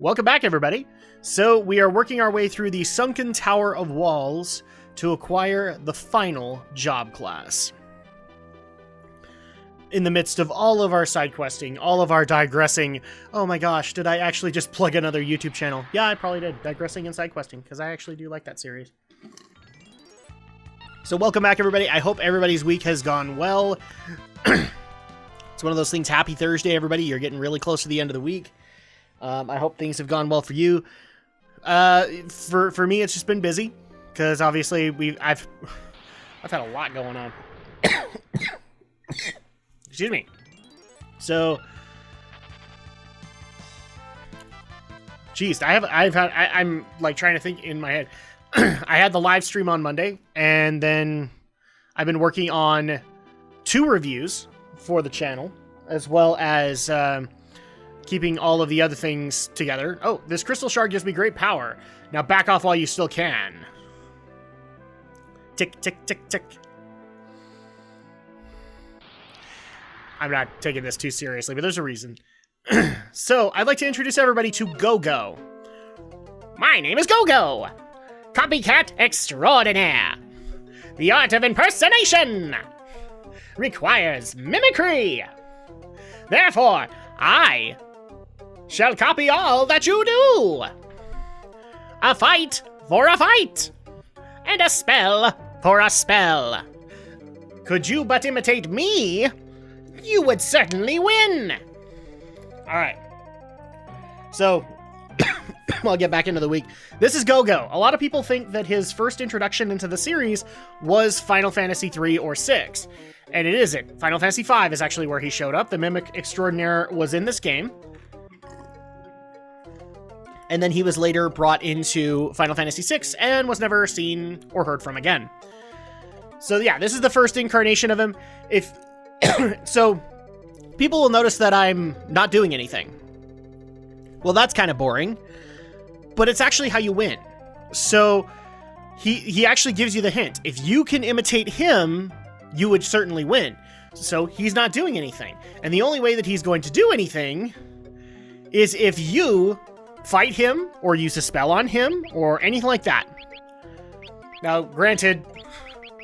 Welcome back, everybody. So we are working our way through the Sunken Tower of Walls to acquire the final job class. In the midst of all of our side questing, all of our digressing, oh my gosh, did I actually just plug another YouTube channel? Yeah, I probably did, digressing and side questing, because I actually do like that series. So welcome back, everybody. I hope everybody's week has gone well. It's one of those things. Happy Thursday, everybody. You're getting really close to the end of the week. I hope things have gone well for you. For me, it's just been busy because obviously I've had a lot going on. Excuse me. So, geez, I'm like trying to think in my head. I had the live stream on Monday, and then I've been working on 2 reviews for the channel, as well as keeping all of the other things together. Oh, this crystal shard gives me great power. Now back off while you still can. Tick, tick, tick, tick. I'm not taking this too seriously, but there's a reason. So, I'd like to introduce everybody to Gogo. My name is Gogo, copycat extraordinaire. The art of impersonation requires mimicry. Therefore, I shall copy all that you do. A fight for a fight, and a spell for a spell. Could you but imitate me, you would certainly win. All right. So, I'll get back into the week. This is Gogo. A lot of people think that his first introduction into the series was Final Fantasy 3 or 6. And it isn't. Final Fantasy 5 is actually where he showed up. The Mimic Extraordinaire was in this game. And then he was later brought into Final Fantasy 6 and was never seen or heard from again. So yeah, this is the first incarnation of him. So, people will notice that I'm not doing anything. Well, that's kind of boring. But it's actually how you win. So, he actually gives you the hint. If you can imitate him, you would certainly win. So he's not doing anything. And the only way that he's going to do anything is if you fight him or use a spell on him or anything like that. Now, granted,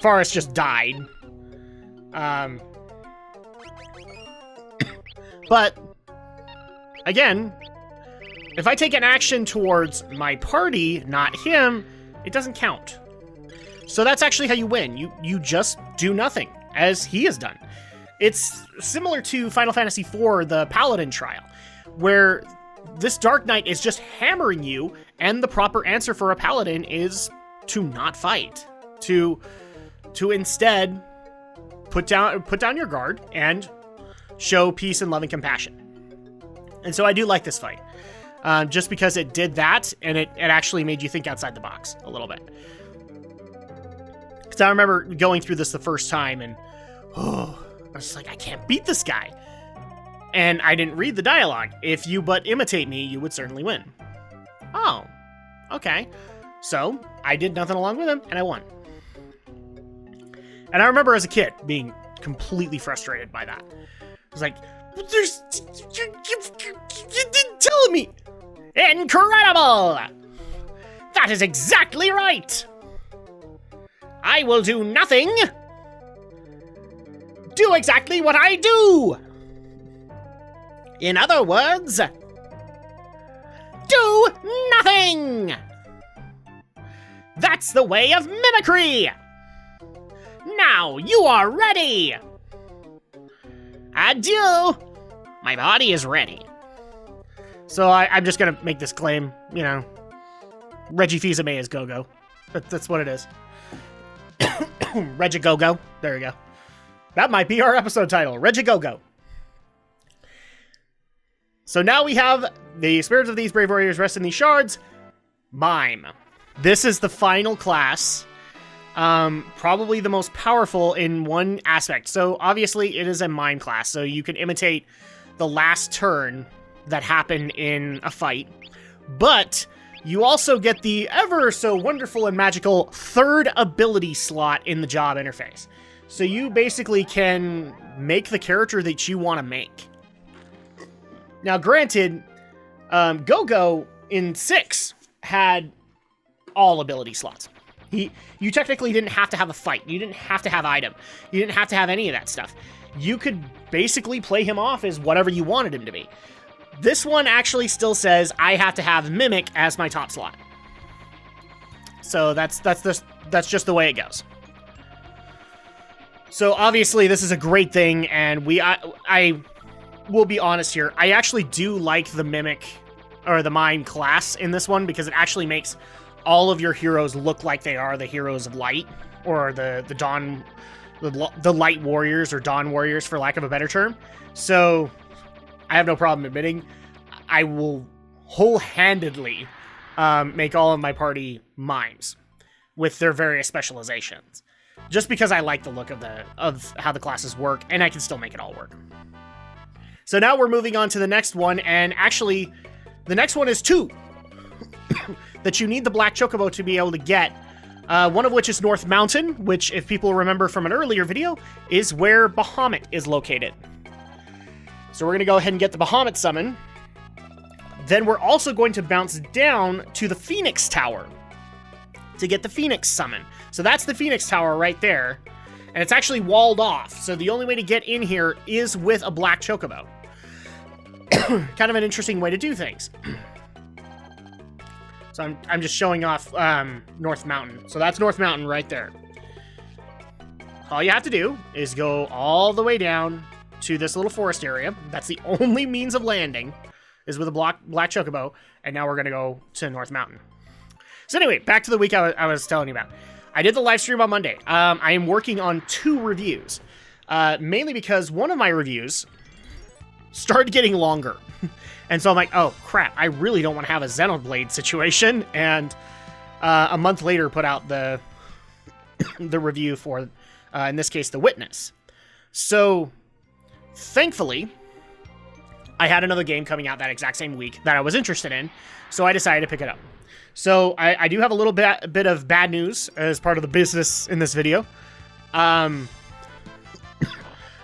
Forrest just died. But, again, if I take an action towards my party, not him, it doesn't count. So that's actually how you win. You just do nothing, as he has done. It's similar to Final Fantasy IV, the Paladin trial, where this Dark Knight is just hammering you, and the proper answer for a Paladin is to not fight. To instead put down your guard and show peace and love and compassion. And so I do like this fight. Just because it did that, and it actually made you think outside the box a little bit. Because I remember going through this the first time, and I was just like, I can't beat this guy. And I didn't read the dialogue. If you but imitate me, you would certainly win. Oh, okay. So, I did nothing along with him, and I won. And I remember as a kid being completely frustrated by that. I was like, you didn't tell me! Incredible! That is exactly right! I will do nothing! Do exactly what I do! In other words, do nothing! That's the way of mimicry! Now you are ready! Adieu! My body is ready. So I'm just gonna make this claim, you know, Reggie Fils-Aimé is Gogo. That's what it is. Reggie-Gogo. There we go. That might be our episode title, Reggie-Gogo. So now we have the spirits of these brave warriors rest in these shards. Mime. This is the final class. Probably the most powerful in one aspect. So obviously it is a mime class, so you can imitate the last turn that happened in a fight. But you also get the ever so wonderful and magical third ability slot in the job interface. So you basically can make the character that you want to make. Now, granted, Go-Go in 6 had all ability slots. You technically didn't have to have a fight. You didn't have to have item. You didn't have to have any of that stuff. You could basically play him off as whatever you wanted him to be. This one actually still says I have to have Mimic as my top slot. So that's just the way it goes. So obviously this is a great thing, and I will be honest here. I actually do like the Mimic or the Mime class in this one because it actually makes all of your heroes look like they are the heroes of light, or the light warriors, or dawn warriors for lack of a better term. So I have no problem admitting I will wholehandedly make all of my party mimes with their various specializations, just because I like the look of how the classes work, and I can still make it all work. So now we're moving on to the next one, and actually the next one is 2 that you need the Black Chocobo to be able to get. One of which is North Mountain, which, if people remember from an earlier video, is where Bahamut is located. So we're going to go ahead and get the Bahamut summon. Then we're also going to bounce down to the Phoenix Tower to get the Phoenix summon. So that's the Phoenix Tower right there. And it's actually walled off, so the only way to get in here is with a Black Chocobo. Kind of an interesting way to do things. So I'm just showing off North Mountain. So that's North Mountain right there. All you have to do is go all the way down to this little forest area. That's the only means of landing, is with a Black Chocobo. And now we're going to go to North Mountain. So anyway, back to the week I was telling you about. I did the live stream on Monday. I am working on 2 reviews. Mainly because one of my reviews started getting longer. And so I'm like, oh, crap, I really don't want to have a Xenoblade situation. And a month later put out the review for, in this case, The Witness. So, thankfully, I had another game coming out that exact same week that I was interested in. So I decided to pick it up. So I do have a little bit of bad news as part of the business in this video.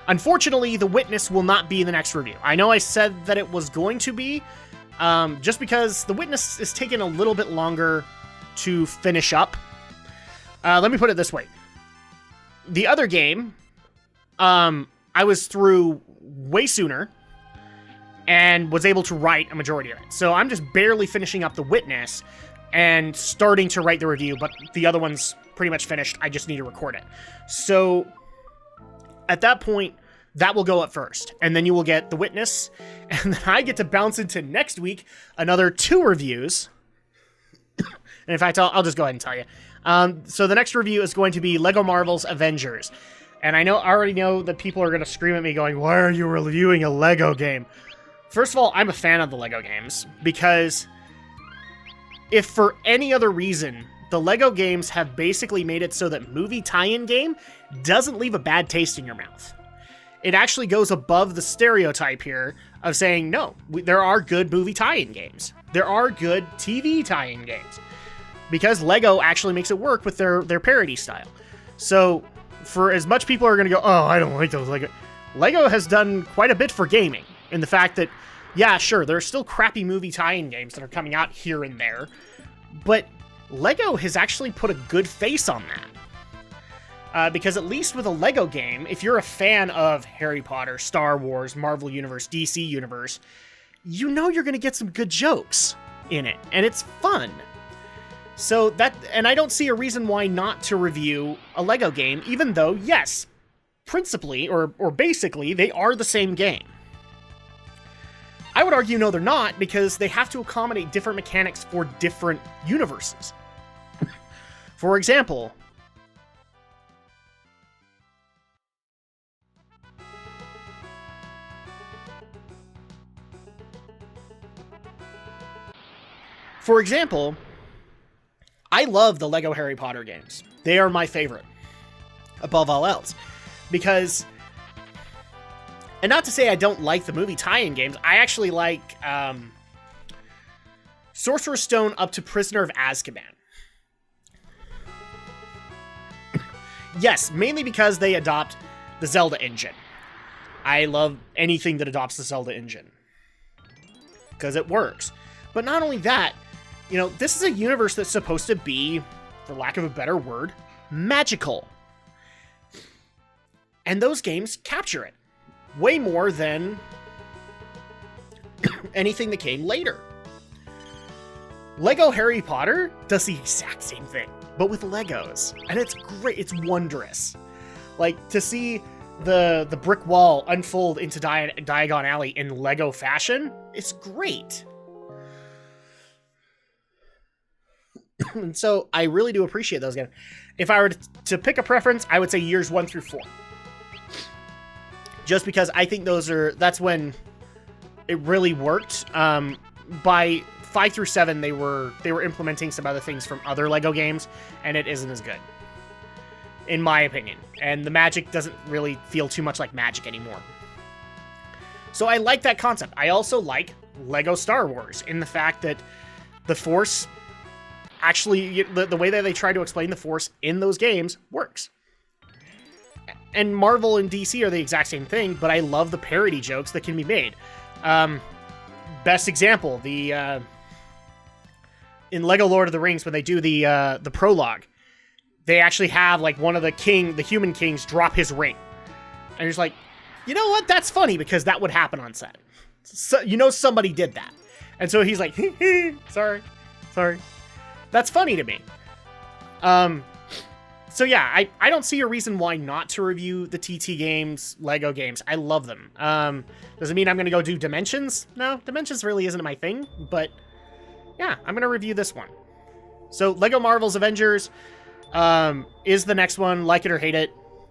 Unfortunately, The Witness will not be in the next review. I know I said that it was going to be, just because The Witness is taking a little bit longer to finish up. Let me put it this way. The other game, I was through way sooner and was able to write a majority of it. So I'm just barely finishing up The Witness and starting to write the review, but the other one's pretty much finished. I just need to record it. So at that point, that will go up first, and then you will get The Witness, and then I get to bounce into next week another 2 reviews. And in fact, I'll just go ahead and tell you. So the next review is going to be Lego Marvel's Avengers. And I already know that people are going to scream at me going, why are you reviewing a Lego game? First of all, I'm a fan of the Lego games, because if for any other reason, the Lego games have basically made it so that movie tie-in game doesn't leave a bad taste in your mouth. It actually goes above the stereotype here of saying, no, there are good movie tie-in games. There are good TV tie-in games. Because Lego actually makes it work with their parody style. So, for as much people are going to go, oh, I don't like those Lego. Lego has done quite a bit for gaming. In the fact that, yeah, sure, there are still crappy movie tie-in games that are coming out here and there. But Lego has actually put a good face on that. Because at least with a Lego game, if you're a fan of Harry Potter, Star Wars, Marvel Universe, DC Universe, you know you're going to get some good jokes in it, and it's fun. So and I don't see a reason why not to review a Lego game, even though, yes, principally, or basically, they are the same game. I would argue no, they're not, because they have to accommodate different mechanics for different universes. For example, I love the Lego Harry Potter games. They are my favorite, above all else, because, and not to say I don't like the movie tie-in games, I actually like Sorcerer's Stone up to Prisoner of Azkaban. Yes, mainly because they adopt the Zelda engine. I love anything that adopts the Zelda engine, because it works. But not only that, you know, this is a universe that's supposed to be, for lack of a better word, magical. And those games capture it way more than anything that came later. Lego Harry Potter does the exact same thing, but with Legos. And it's great. It's wondrous. Like, to see the brick wall unfold into Diagon Alley in Lego fashion, it's great. And so I really do appreciate those games. If I were to pick a preference, I would say years 1 through 4. Just because I think that's when it really worked. By 5 through 7, they were implementing some other things from other Lego games, and it isn't as good, in my opinion. And the magic doesn't really feel too much like magic anymore. So I like that concept. I also like Lego Star Wars in the fact that the Force, actually, the way that they try to explain the Force in those games works. And Marvel and DC are the exact same thing, but I love the parody jokes that can be made. Best example, in Lego Lord of the Rings, when they do the prologue, they actually have like one of the human kings drop his ring. And you're just like, you know what? That's funny because that would happen on set. So, you know, somebody did that. And so he's like, sorry. That's funny to me. So yeah, I don't see a reason why not to review the TT games, Lego games. I love them. Does it mean I'm going to go do Dimensions? No, Dimensions really isn't my thing, but yeah, I'm going to review this one. So Lego Marvel's Avengers is the next one, like it or hate it,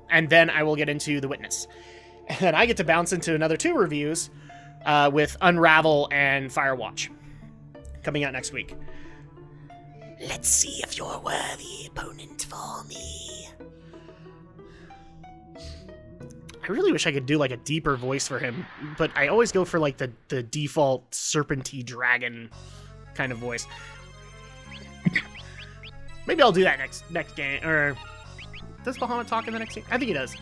and then I will get into The Witness. And then I get to bounce into another 2 reviews with Unravel and Firewatch coming out next week. Let's see if you're a worthy opponent for me. I really wish I could do like a deeper voice for him, but I always go for like the default serpenty dragon kind of voice. Maybe I'll do that next game. Or does Bahamut talk in the next game? I think he does.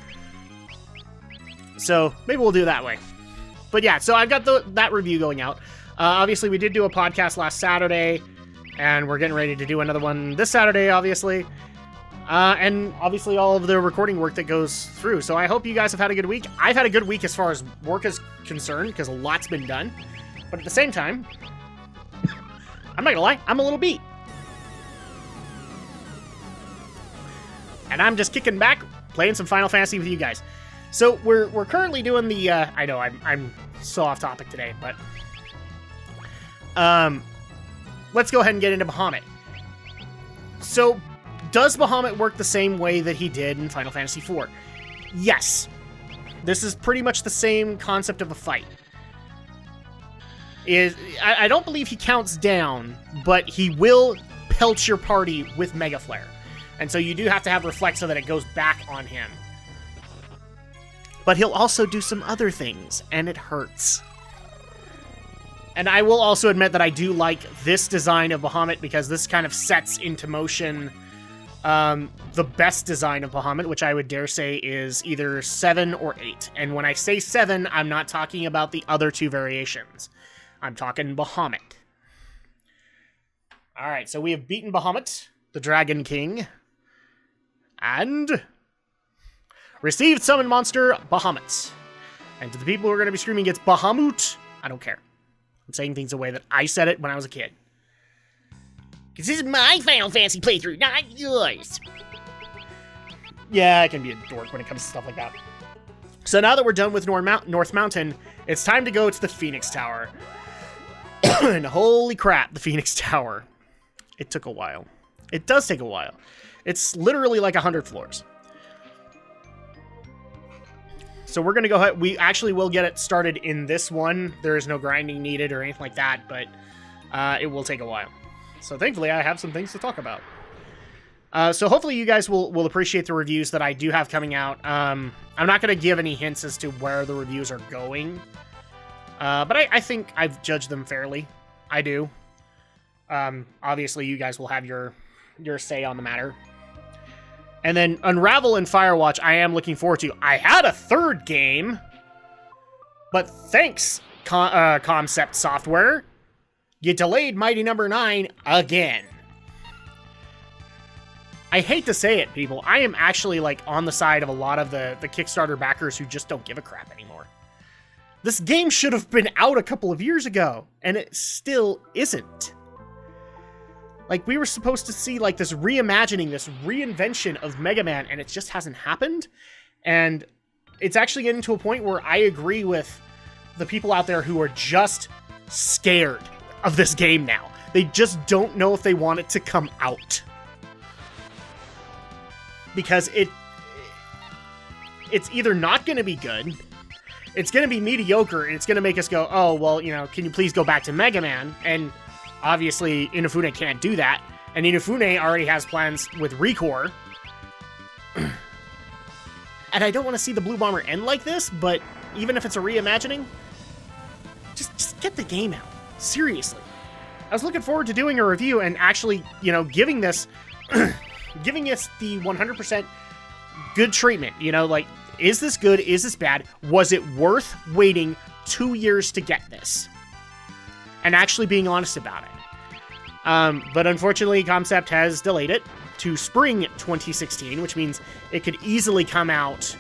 So maybe we'll do it that way. But yeah, so I've got that review going out. Obviously, we did do a podcast last Saturday. And we're getting ready to do another one this Saturday, obviously. And obviously all of the recording work that goes through. So I hope you guys have had a good week. I've had a good week as far as work is concerned, because a lot's been done. But at the same time, I'm not gonna lie, I'm a little beat. And I'm just kicking back, playing some Final Fantasy with you guys. So we're currently doing the, I know I'm so off topic today, but... let's go ahead and get into Bahamut. So, does Bahamut work the same way that he did in Final Fantasy IV? Yes. This is pretty much the same concept of a fight. I don't believe he counts down, but he will pelt your party with Mega Flare. And so you do have to have Reflect so that it goes back on him. But he'll also do some other things, and it hurts. And I will also admit that I do like this design of Bahamut because this kind of sets into motion the best design of Bahamut, which I would dare say is either 7 or 8. And when I say 7, I'm not talking about the other 2 variations. I'm talking Bahamut. Alright, so we have beaten Bahamut, the Dragon King, and received summon monster Bahamut. And to the people who are going to be screaming it's Bahamut, I don't care. I'm saying things the way that I said it when I was a kid. Because this is my Final Fantasy playthrough, not yours. Yeah, I can be a dork when it comes to stuff like that. So now that we're done with North Mountain, it's time to go to the Phoenix Tower. And holy crap, the Phoenix Tower. It took a while. It does take a while. It's literally like 100 floors. So we're going to go ahead. We actually will get it started in this one. There is no grinding needed or anything like that, but it will take a while. So thankfully, I have some things to talk about. So hopefully you guys will appreciate the reviews that I do have coming out. I'm not going to give any hints as to where the reviews are going. But I think I've judged them fairly. I do. Obviously, you guys will have your say on the matter. And then Unravel and Firewatch, I am looking forward to. I had a third game, but thanks, Concept Software, You delayed Mighty Number 9 again. I hate to say it, people. I am actually, like, on the side of a lot of the Kickstarter backers who just don't give a crap anymore. This game should have been out a couple of years ago, and it still isn't. Like, we were supposed to see, like, this reimagining, this reinvention of Mega Man, and it just hasn't happened. And it's actually getting to a point where I agree with the people out there who are just scared of this game now. They just don't know if they want it to come out. Because it's either not going to be good, it's going to be mediocre, and it's going to make us go, oh, well, you know, can you please go back to Mega Man? And obviously, Inafune can't do that. And Inafune already has plans with Recore. And I don't want to see the Blue Bomber end like this, but even if it's a reimagining, just get the game out. Seriously. I was looking forward to doing a review and actually, you know, giving this... giving us the 100% good treatment. You know, like, is this good? Is this bad? Was it worth waiting 2 years to get this? And actually being honest about it. But unfortunately, Concept has delayed it to spring 2016, which means it could easily come out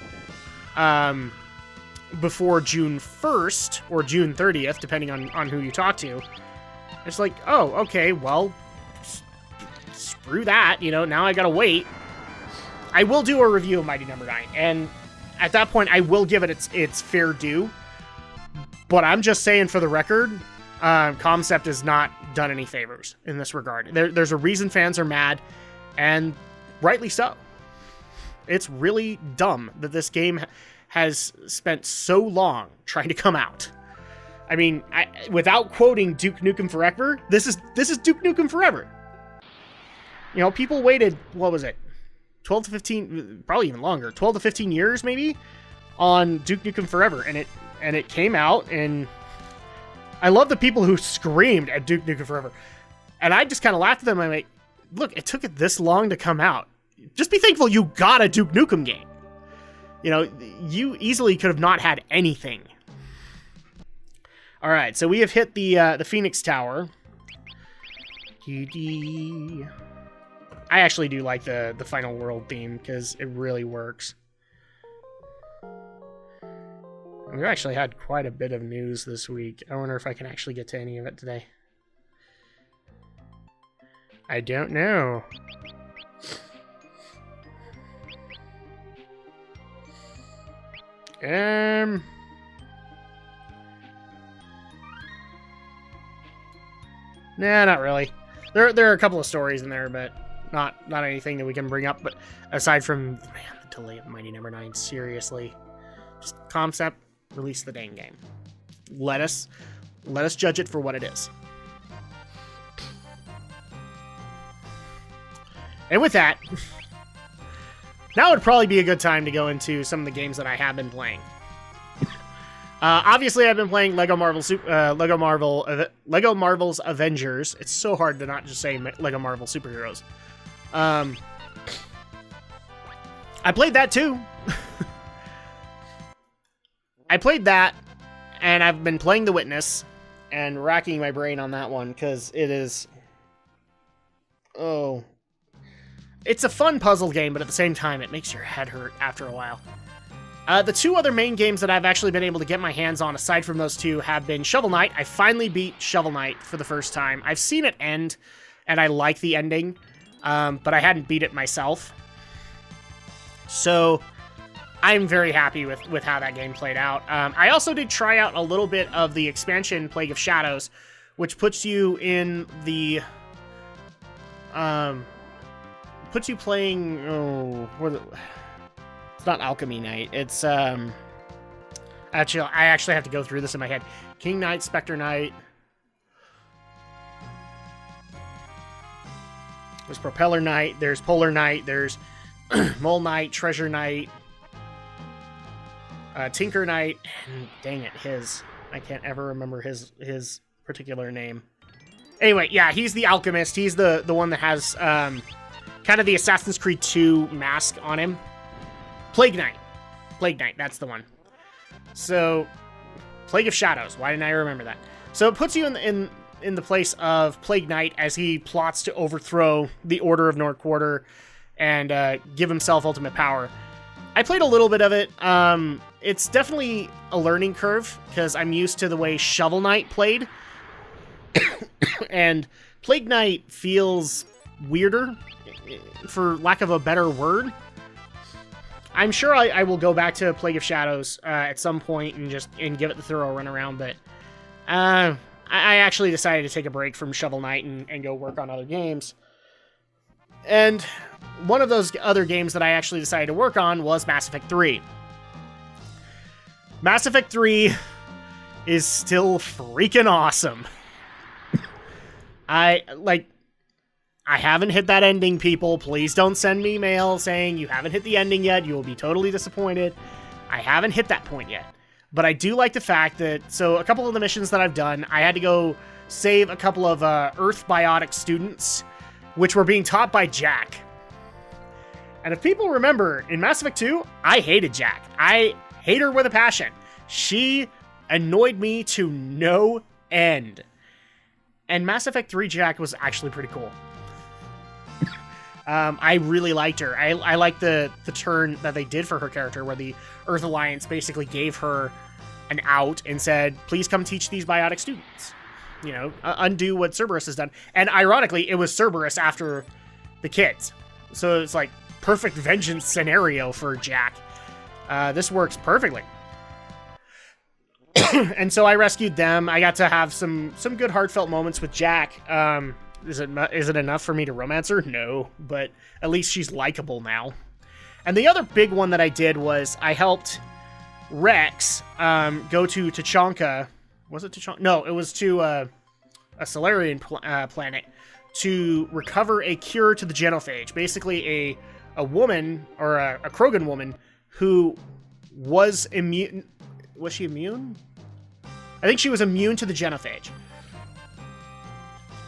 before June 1st or June 30th, depending on who you talk to. It's like, oh, okay, well, screw that, you know, now I gotta wait. I will do a review of Mighty Number 9, and at that point, I will give it its fair due. But I'm just saying, for the record, Concept has not done any favors in this regard. There's a reason fans are mad, and rightly so. It's really dumb that this game has spent so long trying to come out. I mean, without quoting Duke Nukem Forever, this is Duke Nukem Forever. You know, people waited, what was it, 12 to 15, probably even longer, 12 to 15 years maybe, on Duke Nukem Forever, and it came out, and I love the people who screamed at Duke Nukem Forever, and I just kind of laughed at them. I'm like, look, it took it this long to come out. Just be thankful you got a Duke Nukem game. You know, you easily could have not had anything. All right, so we have hit the Phoenix Tower. I actually do like the Final World theme, because it really works. We've actually had quite a bit of news this week. I wonder if I can actually get to any of it today. I don't know. Nah, not really. There are a couple of stories in there, but not anything that we can bring up. But aside from, man, the delay of Mighty Number 9, seriously, just Concept, release the dang game. Let us judge it for what it is. And with that, now would probably be a good time to go into some of the games that I have been playing. Obviously, I've been playing Lego Marvel's Avengers. It's so hard to not just say Lego Marvel Superheroes. I played that too. I played that, and I've been playing The Witness and racking my brain on that one, because it is... Oh. It's a fun puzzle game, but at the same time, it makes your head hurt after a while. The two other main games that I've actually been able to get my hands on, aside from those two, have been Shovel Knight. I finally beat Shovel Knight for the first time. I've seen it end, and I like the ending, but I hadn't beat it myself. So I'm very happy with how that game played out. I also did try out a little bit of the expansion Plague of Shadows, which puts you in the... puts you playing... Oh, it's not Alchemy Knight. It's, actually, I actually have to go through this in my head. King Knight, Spectre Knight. There's Propeller Knight. There's Polar Knight. There's Mole Knight, Treasure Knight, Tinker Knight, and dang it, I can't ever remember his particular name. Anyway, yeah, he's the alchemist. He's the one that has kind of the Assassin's Creed 2 mask on him. Plague Knight, that's the one. So, Plague of Shadows. Why didn't I remember that? So it puts you in in the place of Plague Knight as he plots to overthrow the Order of Nord Quarter and give himself ultimate power. I played a little bit of it. It's definitely a learning curve because I'm used to the way Shovel Knight played. And Plague Knight feels weirder, for lack of a better word. I'm sure I will go back to Plague of Shadows at some point and give it the thorough run around, but I actually decided to take a break from Shovel Knight and go work on other games. And one of those other games that I actually decided to work on was Mass Effect 3. Mass Effect 3 is still freaking awesome. I haven't hit that ending, people. Please don't send me mail saying you haven't hit the ending yet. You will be totally disappointed. I haven't hit that point yet. But I do like the fact that, so a couple of the missions that I've done, I had to go save a couple of Earth biotic students, which were being taught by Jack. And if people remember, in Mass Effect 2, I hated Jack. I hate her with a passion. She annoyed me to no end. And Mass Effect 3 Jack was actually pretty cool. I really liked her. I liked the turn that they did for her character, where the Earth Alliance basically gave her an out and said, please come teach these biotic students. You know, undo what Cerberus has done. And ironically, it was Cerberus after the kids. So it's like perfect vengeance scenario for Jack. This works perfectly. And so I rescued them. I got to have some good heartfelt moments with Jack. Is it enough for me to romance her? No, but at least she's likable now. And the other big one that I did was I helped Rex go to Tachanka. Was it Tachanka? No, it was to a Solarian planet to recover a cure to the genophage. Basically a woman, or a Krogan woman, who was immune. Was she immune? I think she was immune to the genophage.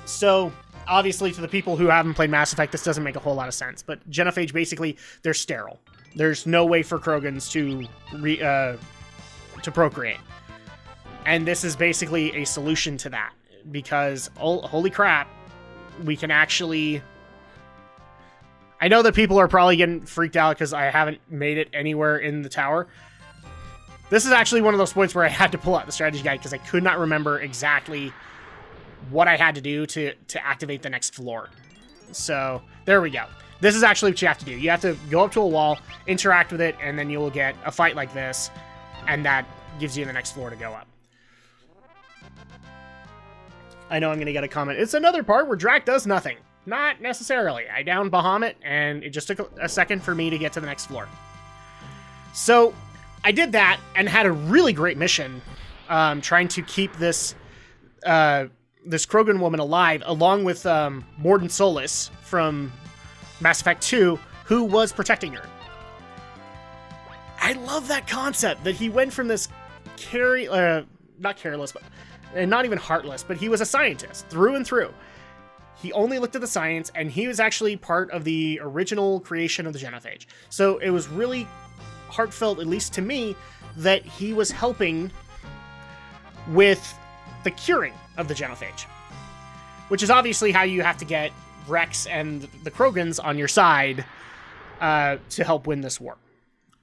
So, obviously, to the people who haven't played Mass Effect, this doesn't make a whole lot of sense. But genophage, basically, they're sterile. There's no way for Krogans to procreate. And this is basically a solution to that. Because, holy crap, we can actually... I know that people are probably getting freaked out because I haven't made it anywhere in the tower. This is actually one of those points where I had to pull out the strategy guide because I could not remember exactly what I had to do to activate the next floor. So, there we go. This is actually what you have to do. You have to go up to a wall, interact with it, and then you will get a fight like this, and that gives you the next floor to go up. I know I'm going to get a comment. It's another part where Drak does nothing. Not necessarily. I downed Bahamut, and it just took a second for me to get to the next floor. So, I did that, and had a really great mission, trying to keep this Krogan woman alive, along with Mordin Solus from Mass Effect 2, who was protecting her. I love that concept, that he went from this not careless, but and not even heartless, but he was a scientist through and through. He only looked at the science, and he was actually part of the original creation of the genophage. So it was really heartfelt, at least to me, that he was helping with the curing of the genophage. Which is obviously how you have to get Rex and the Krogans on your side to help win this war.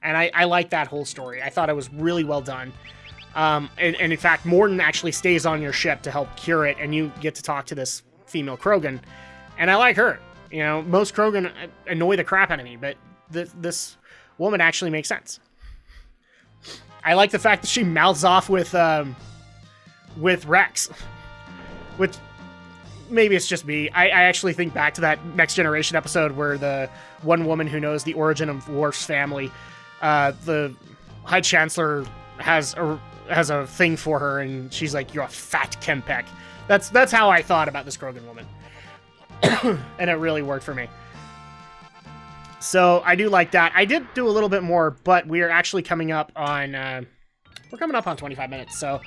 And I like that whole story. I thought it was really well done. And in fact, Mordin actually stays on your ship to help cure it, and you get to talk to this female Krogan. And I like her. You know, most Krogan annoy the crap out of me, but this woman actually makes sense. I like the fact that she mouths off with Rex. Which, maybe it's just me. I actually think back to that Next Generation episode where the one woman who knows the origin of Worf's family, the High Chancellor has a thing for her, and she's like, "You're a fat Kempek." That's how I thought about this Krogan woman. And it really worked for me. So I do like that. I did do a little bit more, but we are actually coming up on we're coming up on 25 minutes, so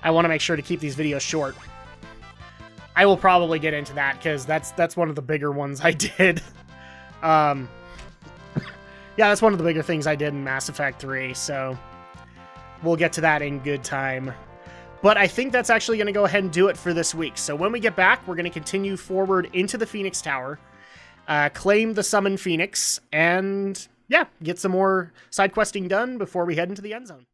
I want to make sure to keep these videos short. I will probably get into that because that's one of the bigger ones I did. Yeah, that's one of the bigger things I did in Mass Effect 3, so we'll get to that in good time. But I think that's actually going to go ahead and do it for this week. So when we get back, we're going to continue forward into the Phoenix Tower, claim the Summoned Phoenix, and yeah, get some more side questing done before we head into the end zone.